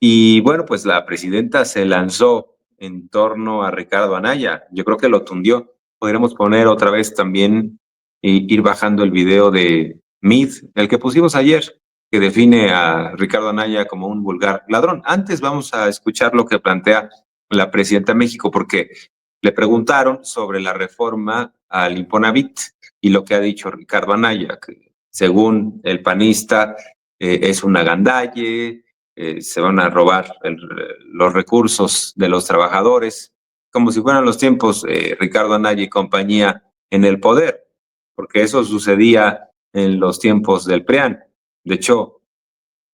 Y bueno, pues la presidenta se lanzó en torno a Ricardo Anaya. Yo creo que lo tundió. Podríamos poner otra vez también y ir bajando el video de Mid, el que pusimos ayer, que define a Ricardo Anaya como un vulgar ladrón. Antes vamos a escuchar lo que plantea la presidenta de México, porque le preguntaron sobre la reforma al Infonavit y lo que ha dicho Ricardo Anaya, que según el panista es una gandalle, se van a robar los recursos de los trabajadores, como si fueran los tiempos Ricardo Anaya y compañía en el poder, porque eso sucedía en los tiempos del PRIAN. De hecho,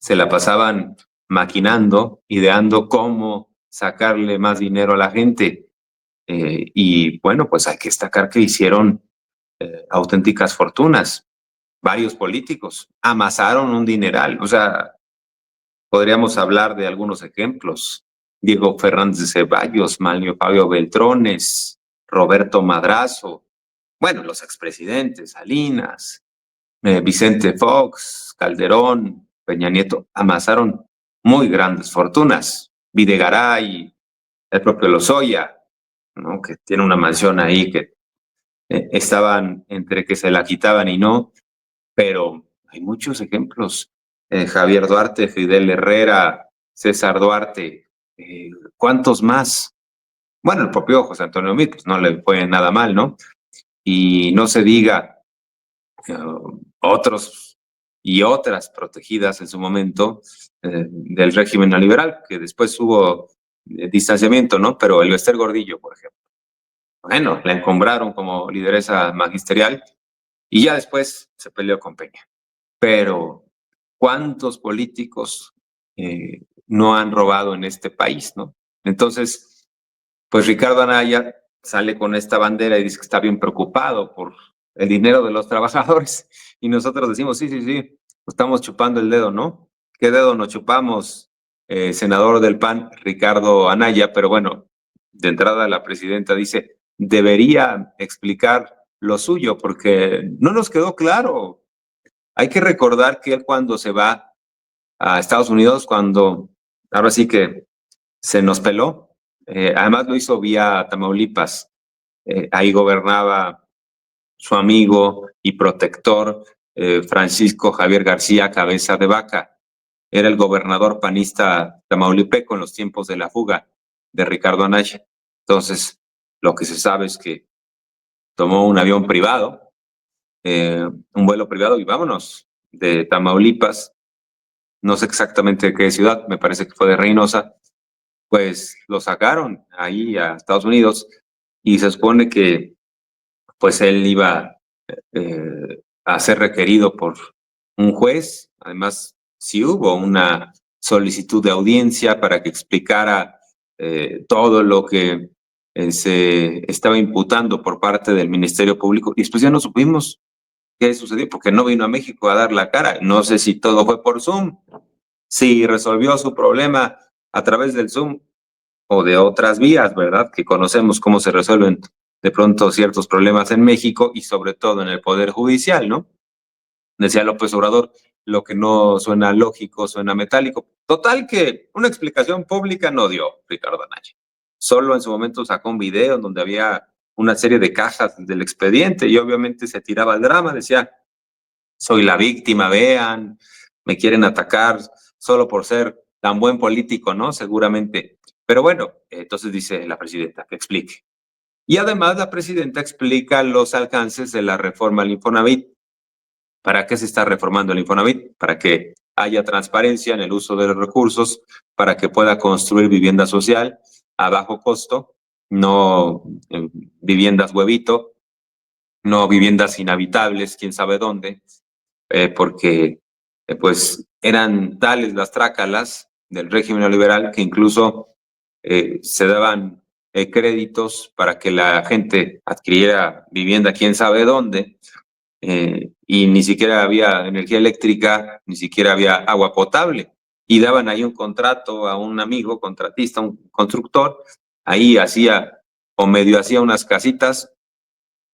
se la pasaban maquinando, ideando cómo sacarle más dinero a la gente. Y bueno, pues hay que destacar que hicieron auténticas fortunas. Varios políticos amasaron un dineral. O sea, podríamos hablar de algunos ejemplos. Diego Fernández de Ceballos, Manlio Fabio Beltrones, Roberto Madrazo, bueno, los expresidentes, Salinas, Vicente Fox, Calderón, Peña Nieto, amasaron muy grandes fortunas. Videgaray, el propio Lozoya, ¿no? Que tiene una mansión ahí que estaban entre que se la quitaban y no, pero hay muchos ejemplos. Javier Duarte, Fidel Herrera, César Duarte, ¿cuántos más? Bueno, el propio José Antonio Meade, pues no le fue nada mal, ¿no? Y no se diga otros y otras protegidas en su momento del régimen neoliberal, que después hubo distanciamiento, ¿no? Pero el Bester Gordillo, por ejemplo. Bueno, la encumbraron como lideresa magisterial y ya después se peleó con Peña. Pero, ¿cuántos políticos no han robado en este país, no? Entonces, pues Ricardo Anaya sale con esta bandera y dice que está bien preocupado por el dinero de los trabajadores. Y nosotros decimos, sí, sí, sí, estamos chupando el dedo, ¿no? ¿Qué dedo nos chupamos, senador del PAN, Ricardo Anaya? Pero bueno, de entrada la presidenta dice, debería explicar lo suyo porque no nos quedó claro. Hay que recordar que él cuando se va a Estados Unidos, cuando ahora sí que se nos peló, además lo hizo vía Tamaulipas, ahí gobernaba su amigo y protector Francisco Javier García Cabeza de Vaca, era el gobernador panista tamaulipeco en los tiempos de la fuga de Ricardo Anaya. Entonces, lo que se sabe es que tomó un avión privado, un vuelo privado y vámonos de Tamaulipas, no sé exactamente de qué ciudad, me parece que fue de Reynosa, pues lo sacaron ahí a Estados Unidos y se supone que pues él iba a ser requerido por un juez. Además, sí hubo una solicitud de audiencia para que explicara todo lo que se estaba imputando por parte del Ministerio Público y después ya no supimos qué sucedió porque no vino a México a dar la cara. No sé si todo fue por Zoom, si resolvió su problema a través del Zoom o de otras vías, ¿verdad? Que conocemos cómo se resuelven de pronto ciertos problemas en México y sobre todo en el Poder Judicial, ¿no? Decía López Obrador, lo que no suena lógico suena metálico. Total que una explicación pública no dio Ricardo Anaya. Solo en su momento sacó un video donde había una serie de cajas del expediente y obviamente se tiraba al drama, decía, soy la víctima, vean, me quieren atacar solo por ser tan buen político, ¿no? Seguramente. Pero bueno, entonces dice la presidenta que explique. Y además la presidenta explica los alcances de la reforma al Infonavit. ¿Para qué se está reformando el Infonavit? Para que haya transparencia en el uso de los recursos, para que pueda construir vivienda social a bajo costo, no viviendas huevito, no viviendas inhabitables, quién sabe dónde, porque pues eran tales las trácalas del régimen neoliberal que incluso se daban créditos para que la gente adquiriera vivienda quién sabe dónde, y ni siquiera había energía eléctrica, ni siquiera había agua potable. Y daban ahí un contrato a un amigo, contratista, un constructor, ahí hacía o medio hacía unas casitas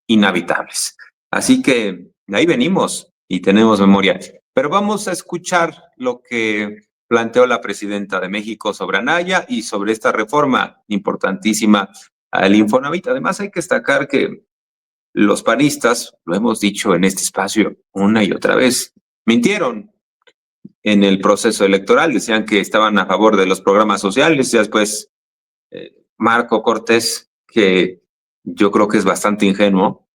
inhabitables. Así que de ahí venimos y tenemos memoria. Pero vamos a escuchar lo que planteó la presidenta de México sobre Anaya y sobre esta reforma importantísima al Infonavit. Además, hay que destacar que los panistas, lo hemos dicho en este espacio una y otra vez, mintieron en el proceso electoral, decían que estaban a favor de los programas sociales, y después Marco Cortés, que yo creo que es bastante ingenuo,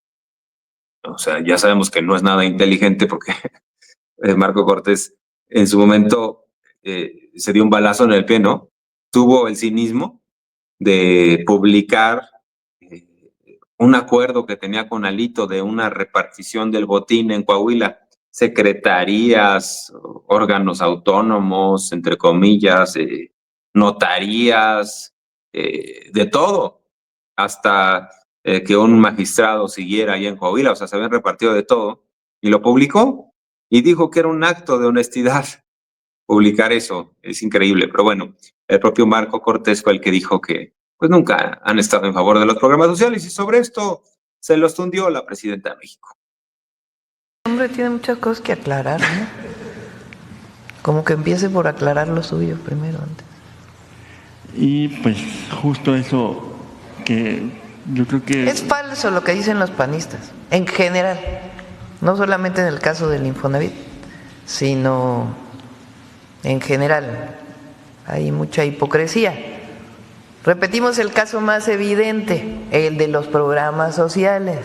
o sea, ya sabemos que no es nada inteligente porque Marco Cortés en su momento se dio un balazo en el pie, ¿no? Tuvo el cinismo de publicar un acuerdo que tenía con Alito de una repartición del botín en Coahuila, secretarías, órganos autónomos, entre comillas, notarías, de todo, hasta que un magistrado siguiera ahí en Coahuila, o sea, se habían repartido de todo, y lo publicó, y dijo que era un acto de honestidad publicar eso, es increíble, pero bueno, el propio Marco Cortés fue el que dijo que pues nunca han estado en favor de los programas sociales y sobre esto se los tundió la presidenta de México. Hombre, tiene muchas cosas que aclarar, ¿no? Como que empiece por aclarar lo suyo primero antes. Y pues justo eso que yo creo que... Es falso lo que dicen los panistas, en general, no solamente en el caso del Infonavit, sino en general. Hay mucha hipocresía. Repetimos el caso más evidente, el de los programas sociales.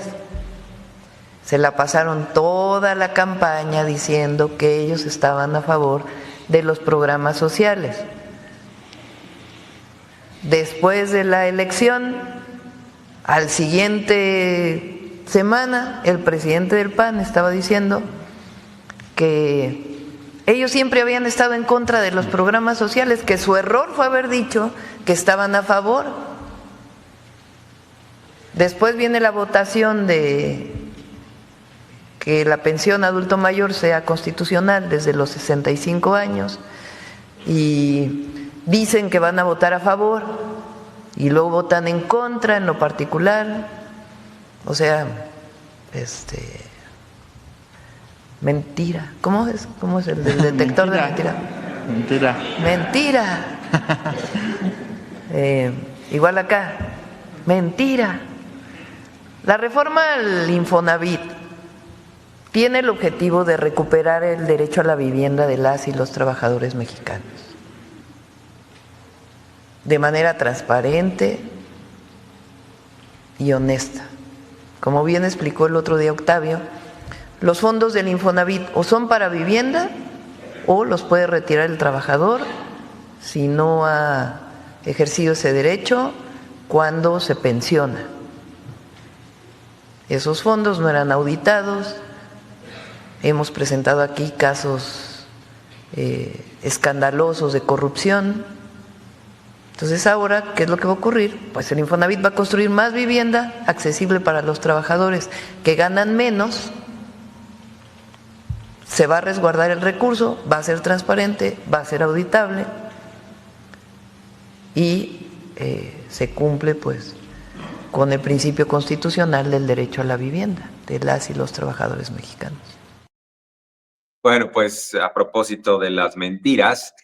Se la pasaron toda la campaña diciendo que ellos estaban a favor de los programas sociales. Después de la elección, al siguiente semana, el presidente del PAN estaba diciendo que ellos siempre habían estado en contra de los programas sociales, que su error fue haber dicho que estaban a favor. Después viene la votación de que la pensión adulto mayor sea constitucional desde los 65 años y dicen que van a votar a favor y luego votan en contra en lo particular. O sea, mentira. ¿Cómo es el del detector de mentira? Mentira. Igual acá, mentira. La reforma al Infonavit tiene el objetivo de recuperar el derecho a la vivienda de las y los trabajadores mexicanos de manera transparente y honesta. Como bien explicó el otro día Octavio, los fondos del Infonavit o son para vivienda o los puede retirar el trabajador si no ha ejercido ese derecho cuando se pensiona. Esos fondos no eran auditados. Hemos presentado aquí casos escandalosos de corrupción. Entonces ahora, ¿qué es lo que va a ocurrir? Pues el Infonavit va a construir más vivienda accesible para los trabajadores que ganan menos, se va a resguardar el recurso, va a ser transparente, va a ser auditable y se cumple pues con el principio constitucional del derecho a la vivienda de las y los trabajadores mexicanos. Bueno, pues a propósito de las mentiras,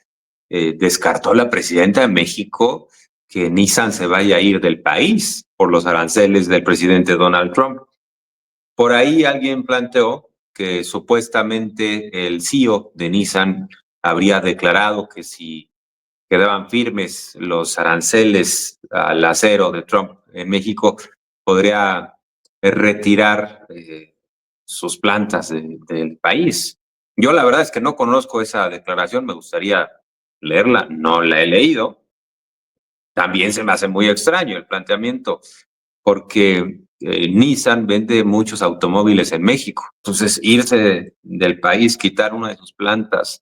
descartó la presidenta de México que Nissan se vaya a ir del país por los aranceles del presidente Donald Trump. Por ahí alguien planteó que supuestamente el CEO de Nissan habría declarado que si quedaban firmes los aranceles al acero de Trump en México, podría retirar sus plantas del país. Yo la verdad es que no conozco esa declaración, me gustaría leerla, no la he leído. También se me hace muy extraño el planteamiento, porque Nissan vende muchos automóviles en México. Entonces, irse del país, quitar una de sus plantas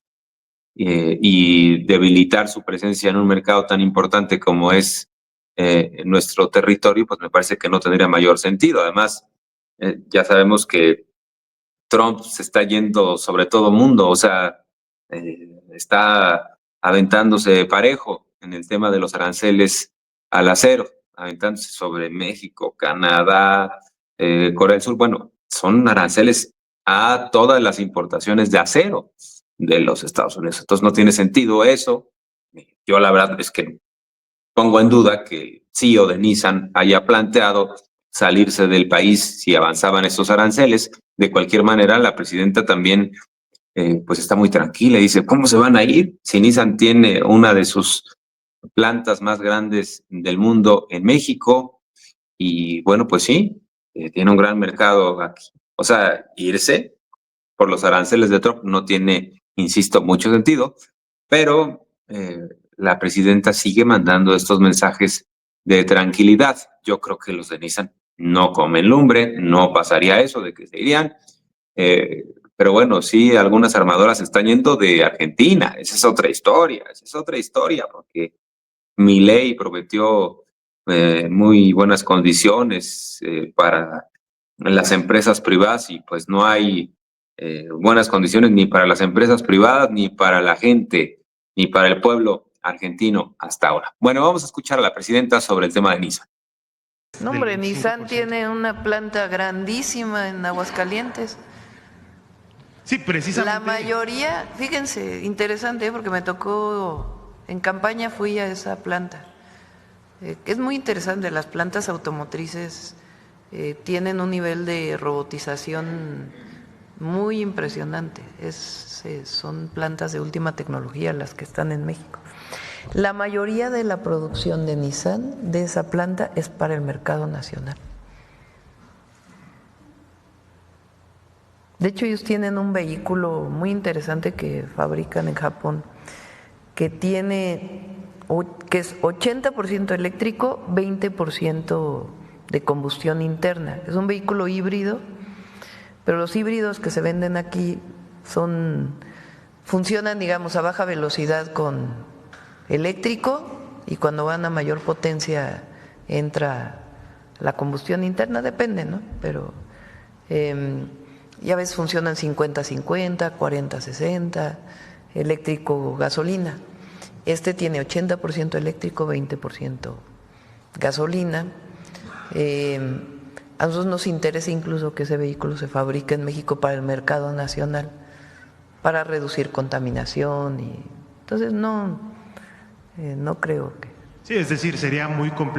y debilitar su presencia en un mercado tan importante como es nuestro territorio, pues me parece que no tendría mayor sentido. Además, ya sabemos que Trump se está yendo sobre todo mundo, o sea, está aventándose parejo en el tema de los aranceles al acero, aventándose sobre México, Canadá, Corea del Sur. Bueno, son aranceles a todas las importaciones de acero de los Estados Unidos. Entonces no tiene sentido eso. Yo la verdad es que pongo en duda que el CEO de Nissan haya planteado salirse del país si avanzaban estos aranceles. De cualquier manera, la presidenta también pues está muy tranquila y dice, ¿cómo se van a ir si Nissan tiene una de sus plantas más grandes del mundo en México? Y bueno, pues sí, tiene un gran mercado aquí. O sea, irse por los aranceles de Trump no tiene, insisto, mucho sentido, pero la presidenta sigue mandando estos mensajes de tranquilidad. Yo creo que los de Nissan no comen lumbre, no pasaría eso de que se irían. Pero bueno, sí, algunas armadoras están yendo de Argentina. Esa es otra historia, porque Milei prometió muy buenas condiciones para las empresas privadas y pues no hay buenas condiciones ni para las empresas privadas, ni para la gente, ni para el pueblo argentino hasta ahora. Bueno, vamos a escuchar a la presidenta sobre el tema de Nissan. No, hombre, Nissan tiene una planta grandísima en Aguascalientes. Sí, precisamente. La mayoría, fíjense, interesante, porque me tocó, en campaña fui a esa planta. Es muy interesante, las plantas automotrices tienen un nivel de robotización muy impresionante. Son plantas de última tecnología las que están en México. La mayoría de la producción de Nissan, de esa planta, es para el mercado nacional. De hecho, ellos tienen un vehículo muy interesante que fabrican en Japón, que es 80% eléctrico, 20% de combustión interna. Es un vehículo híbrido, pero los híbridos que se venden aquí funcionan, digamos, a baja velocidad con eléctrico, y cuando van a mayor potencia entra la combustión interna, depende, ¿no? Pero ya ves, funcionan 50-50, 40-60, eléctrico, gasolina. Este tiene 80% eléctrico, 20% gasolina. A nosotros nos interesa incluso que ese vehículo se fabrique en México para el mercado nacional, para reducir contaminación. Entonces no creo que... Sí, es decir, sería muy complicado.